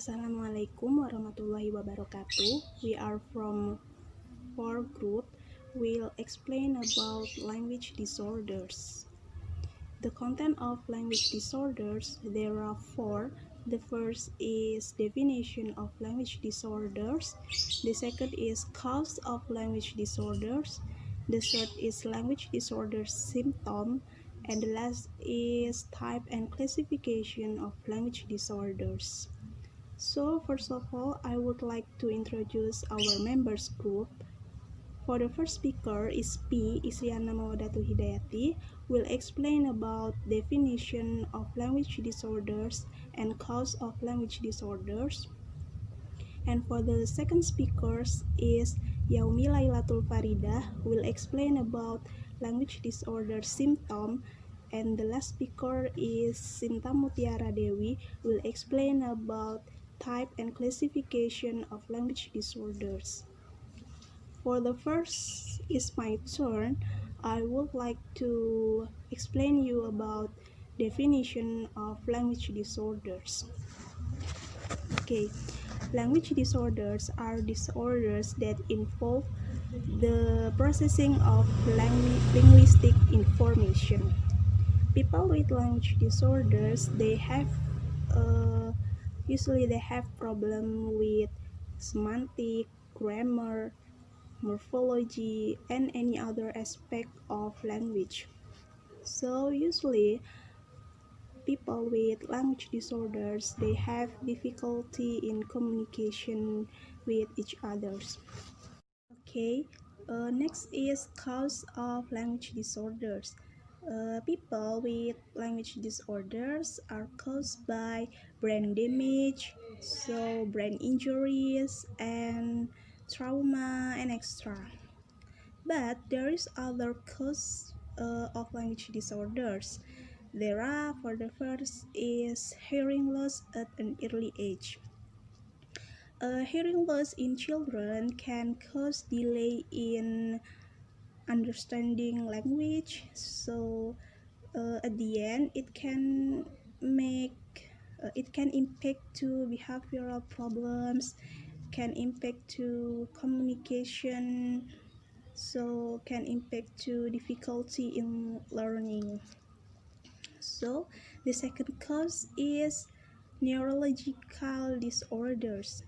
Assalamualaikum warahmatullahi wabarakatuh. We are from our group. We'll explain about language disorders. The content of language disorders, there are four. The first is definition of language disorders. The second is cause of language disorders. The third is language disorder symptom. And the last is type and classification of language disorders. So first of all, I would like to introduce our members group. For the first speaker is P. Isriana Mawadatu Hidayati, will explain about definition of language disorders and cause of language disorders. And for the second speakers is Yaumi Lailatul Farida, will explain about language disorder symptom. And the last speaker is Sinta Mutiara Dewi, will explain about type and classification of language disorders. For the first is my turn, I would like to explain you about definition of language disorders. Okay, language disorders are disorders that involve the processing of linguistic information. People with language disorders, usually they have problem with semantic, grammar, morphology, and any other aspect of language. So usually people with language disorders, they have difficulty in communication with each others. Okay, next is cause of language disorders. People with language disorders are caused by brain damage, so brain injuries and trauma and extra. But there is other cause of language disorders. For the first is hearing loss at an early age. Hearing loss in children can cause delay in understanding language, so at the end it can impact to behavioral problems, can impact to communication, so can impact to difficulty in learning. So the second cause is neurological disorders.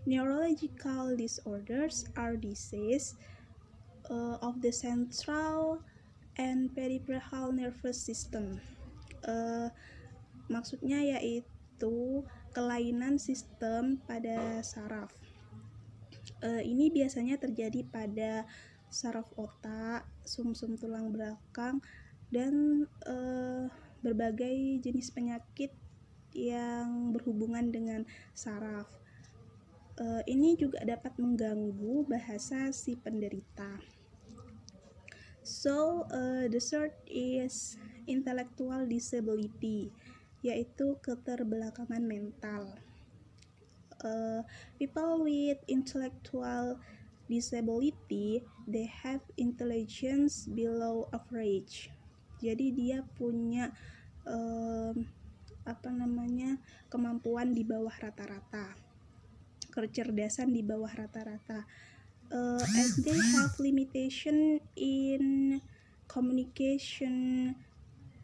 Neurological disorders are disease of the central and peripheral nervous system. Maksudnya yaitu kelainan sistem pada saraf. Ini biasanya terjadi pada saraf otak, sumsum tulang belakang, dan berbagai jenis penyakit yang berhubungan dengan saraf. Ini juga dapat mengganggu bahasa si penderita. So, the third is intellectual disability, yaitu keterbelakangan mental. People with intellectual disability, they have intelligence below average. Jadi dia punya kemampuan di bawah rata-rata, kecerdasan di bawah rata-rata. As they have limitation in communication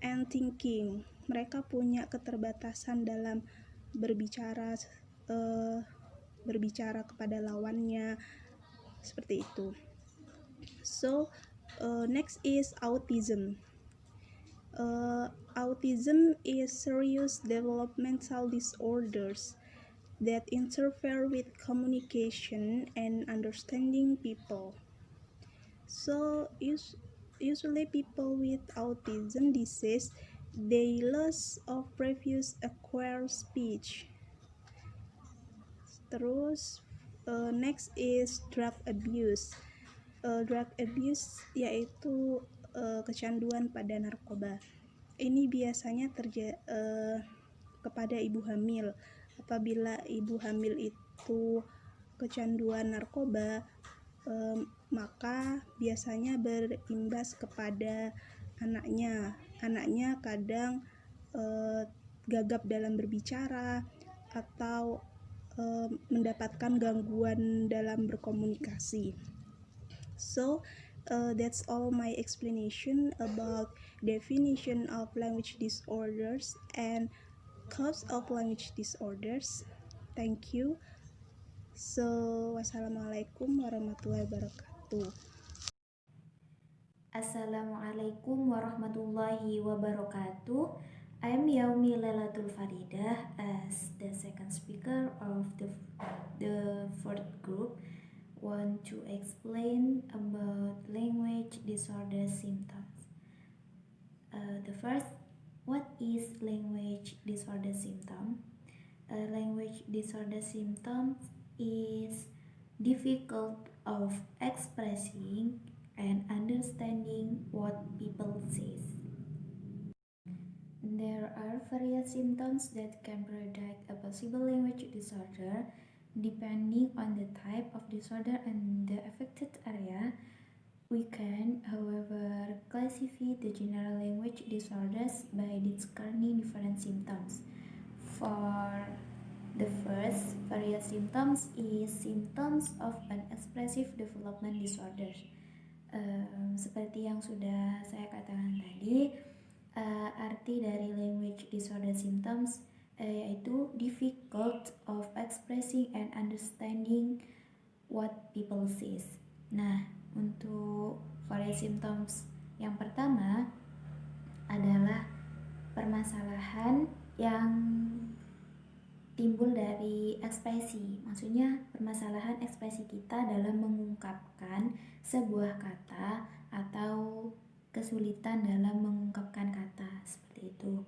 and thinking, mereka punya keterbatasan dalam berbicara kepada lawannya, seperti itu. So next is autism. Autism is serious developmental disorders that interfere with communication and understanding people. So usually people with autism disease, they lose of previous acquired speech. Terus next is drug abuse. Drug abuse yaitu kecanduan pada narkoba. Ini biasanya kepada ibu hamil. Apabila ibu hamil itu kecanduan narkoba, maka biasanya berimbas kepada anaknya. Anaknya kadang gagap dalam berbicara, atau mendapatkan gangguan dalam berkomunikasi. So that's all my explanation about definition of language disorders and cause of language disorders. Thank you. So wassalamualaikum warahmatullahi wabarakatuh. Assalamualaikum warahmatullahi wabarakatuh. I am Yaumi Lailatul Faridah as the second speaker of the fourth group. Want to explain about language disorder symptoms. The first, what is language disorder symptom? Language disorder symptoms is difficult of expressing and understanding what people say. There are various symptoms that can predict a possible language disorder. Depending on the type of disorder and the affected area, we can, however, classify the general language disorders by discerning different symptoms. For the first various symptoms is symptoms of an expressive development disorder. Seperti yang sudah saya katakan tadi, arti dari language disorder symptoms yaitu difficult of expressing and understanding what people says. Nah, untuk various symptoms yang pertama adalah permasalahan yang timbul dari ekspresi. Maksudnya permasalahan ekspresi kita dalam mengungkapkan sebuah kata atau kesulitan dalam mengungkapkan kata, seperti itu.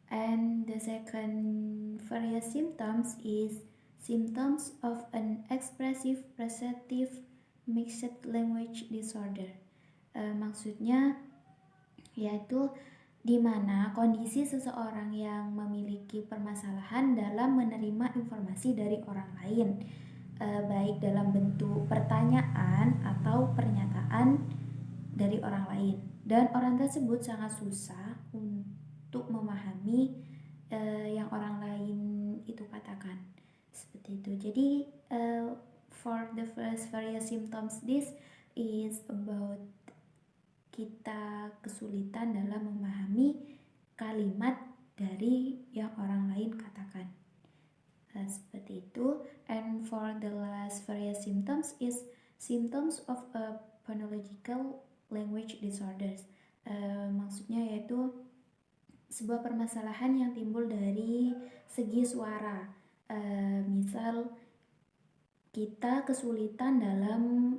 And the second various symptoms is symptoms of an expressive perceptive mixed language disorder. Maksudnya yaitu di mana kondisi seseorang yang memiliki permasalahan dalam menerima informasi dari orang lain, baik dalam bentuk pertanyaan atau pernyataan dari orang lain, dan orang tersebut sangat susah untuk memahami yang orang lain itu katakan, seperti itu. Jadi for the first various symptoms, this is about kita kesulitan dalam memahami kalimat dari yang orang lain katakan, seperti itu. And for the last various symptoms is symptoms of a phonological language disorders. Maksudnya yaitu sebuah permasalahan yang timbul dari segi suara. Misal kita kesulitan dalam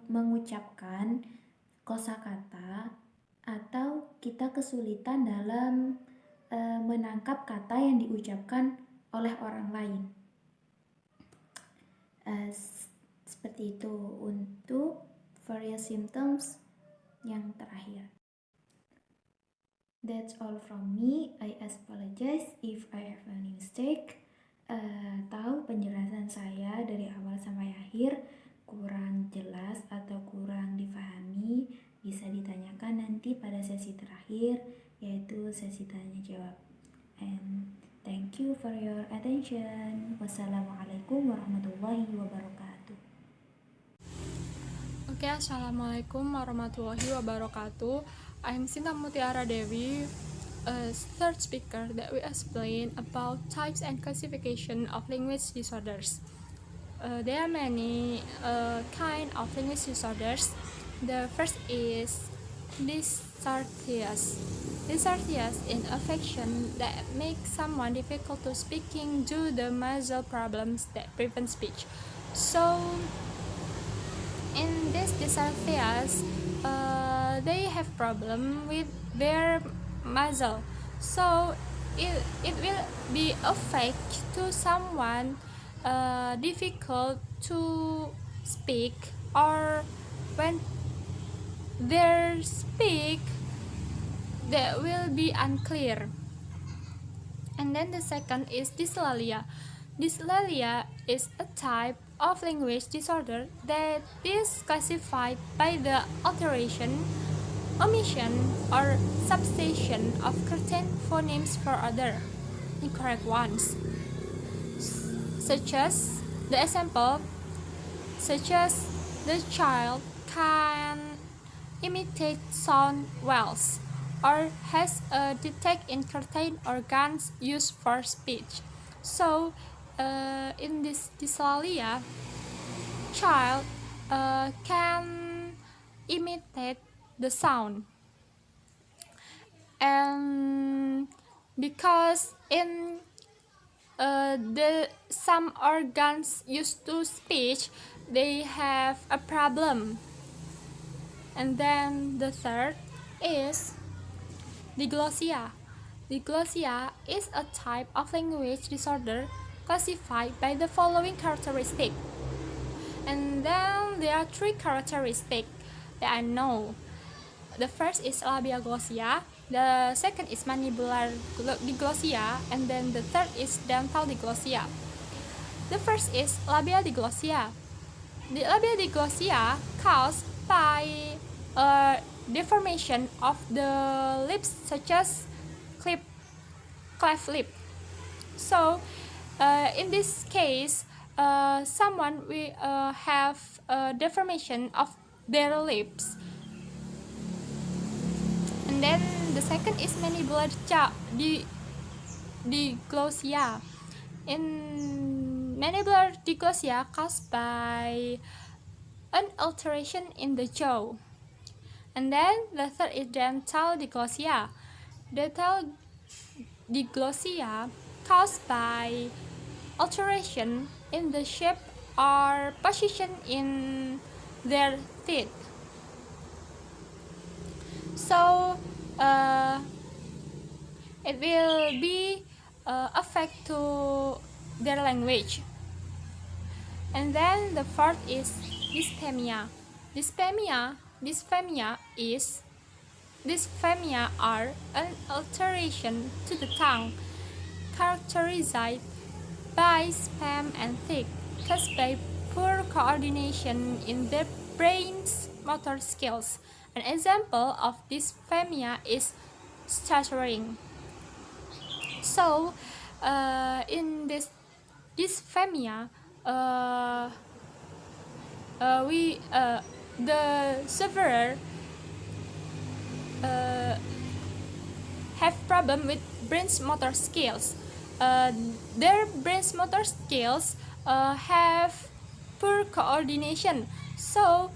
mengucapkan kosakata, atau kita kesulitan dalam menangkap kata yang diucapkan oleh orang lain. Seperti itu untuk various symptoms yang terakhir. That's all from me. I apologize if I have any mistake. Tahu penjelasan saya dari awal sampai akhir kurang jelas atau kurang difahami, bisa ditanyakan nanti pada sesi terakhir, yaitu sesi tanya jawab. And thank you for your attention. Wassalamualaikum warahmatullahi wabarakatuh. Oke, assalamualaikum warahmatullahi wabarakatuh. I'm Sinta Mutiara Dewi, a third speaker that will explain about types and classification of language disorders. There are many kind of language disorders. The first is dysarthrias. Dysarthrias is an affection that makes someone difficult to speaking due to the muscle problems that prevent speech. So, in this dysarthrias, they have problem with their muscle, so it will be affect to someone difficult to speak, or when they speak that will be unclear. And then the second is dyslalia. Dyslalia is a type of language disorder that is classified by the alteration, omission, or substitution of certain phonemes for other incorrect ones. such as the example, such as the child can imitate sound wells or has a detect in certain organs used for speech. So, in this dyslexia, child can imitate the sound, and because in the some organs used to speech, they have a problem. And then the third is diglossia. Diglossia is a type of language disorder classified by the following characteristic. And then there are three characteristics that I know. The first is labiaglossia, the second is mandibular diglossia, and then the third is dental diglossia. The first is labial diglossia. The labial diglossia caused by a deformation of the lips, such as cleft lip. So, in this case, someone will have a deformation of their lips. And then the second is mandibular diglossia. In mandibular diglossia caused by an alteration in the jaw. And then the third is dental diglossia. Dental diglossia caused by alteration in the shape or position in their teeth. So it will be affect to their language. And then the fourth is dysphemia. Dysphemia are an alteration to the tongue, characterized by spasm and tic, caused by poor coordination in the brain's motor skills. An example of dysphemia is stuttering. So, in this dysphemia, the sufferer have problem with brain's motor skills. Their brain's motor skills have poor coordination, so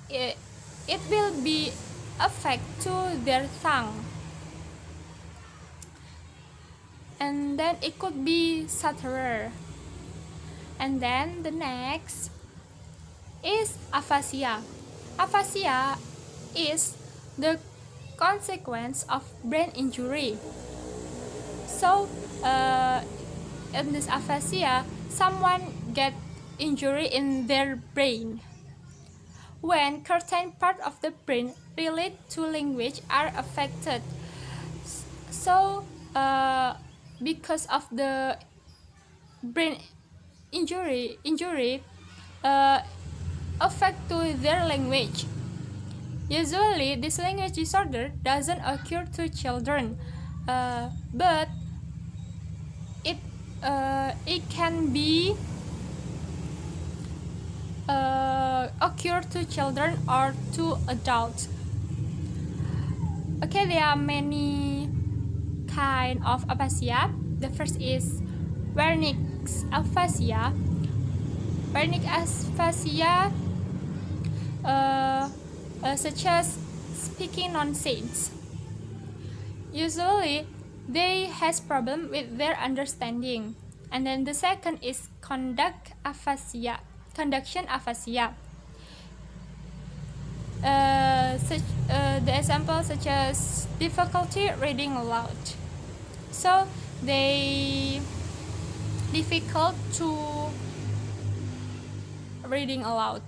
it will be affect to their tongue. And then it could be stutterer. And then the next is aphasia. Aphasia is the consequence of brain injury. So, in this aphasia, someone get injury in their brain. When certain part of the brain related to language are affected. So, because of the brain injury affect to their language. Usually, this language disorder doesn't occur to children, but it can be occur to children or to adults. Okay, there are many kind of aphasia. The first is Wernicke's aphasia. Wernicke's aphasia, such as speaking nonsense. Usually, they has problem with their understanding. And then the second is conduction aphasia. The example such as difficulty reading aloud. So they difficult to reading aloud.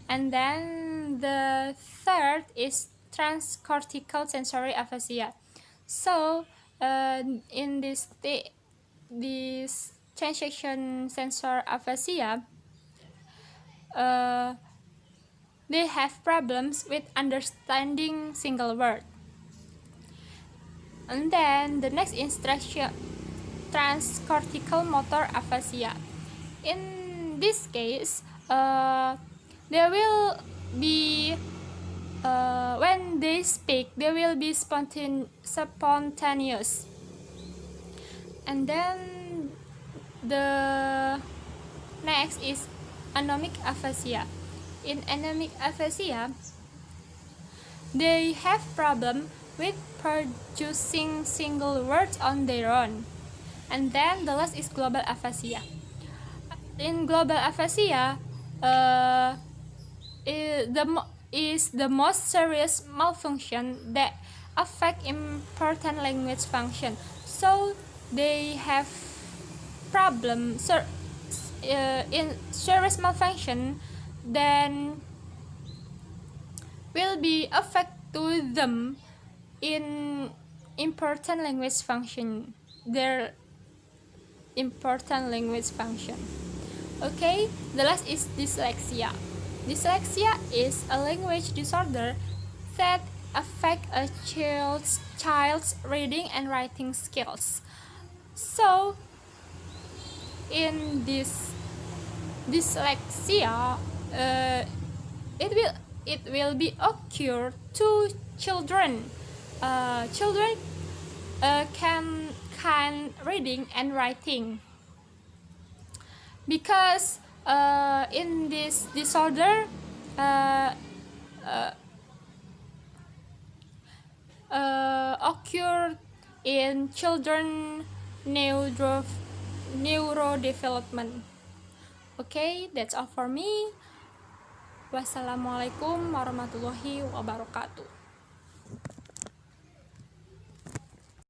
And then the third is transcortical sensory aphasia. So in this transaction sensor aphasia, they have problems with understanding single word. And then the next instruction, transcortical motor aphasia. In this case, there will be when they speak, they will be spontaneous. And then the next is anomic aphasia. In anomic aphasia, they have problem with producing single words on their own. And then the last is global aphasia. In global aphasia, is the most serious malfunction that affect important language function. So they have problem in serious malfunction, then will be affect to them in important language function, their important language function. Okay, the last is dyslexia. Dyslexia is a language disorder that affect a child's reading and writing skills. So in this dyslexia, it will be occur to children. Children can reading and writing, because in this disorder occur in children neurodevelopment. Okay, that's all for me. Wassalamualaikum warahmatullahi wabarakatuh.